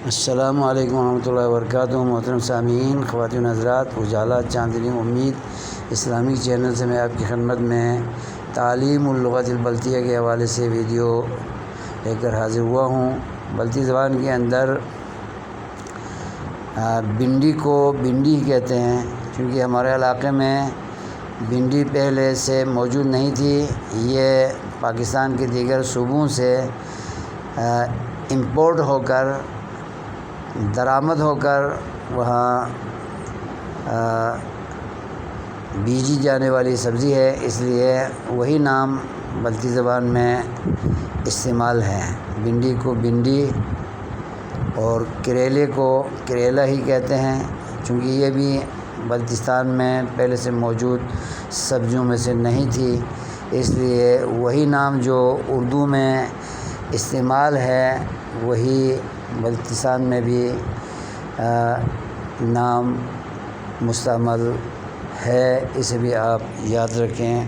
السلام علیکم ورحمۃ اللہ وبرکاتہ۔ محترم سامعین، خواتین حضرات، اجالا چاندنی امید اسلامی چینل سے میں آپ کی خدمت میں تعلیم اللغت البلتیہ کے حوالے سے ویڈیو لے کر حاضر ہوا ہوں۔ بلتی زبان کے اندر بھنڈی کو بھنڈی کہتے ہیں، کیونکہ ہمارے علاقے میں بھنڈی پہلے سے موجود نہیں تھی۔ یہ پاکستان کے دیگر صوبوں سے امپورٹ ہو کر درآمد ہو کر وہاں بیجی جانے والی سبزی ہے، اس لیے وہی نام بلتی زبان میں استعمال ہے۔ بھنڈی کو بھنڈی اور کریلے کو کریلا ہی کہتے ہیں، چونکہ یہ بھی بلتستان میں پہلے سے موجود سبزیوں میں سے نہیں تھی، اس لیے وہی نام جو اردو میں استعمال ہے وہی بلتستان میں بھی نام مستعمل ہے، اسے بھی آپ یاد رکھیں۔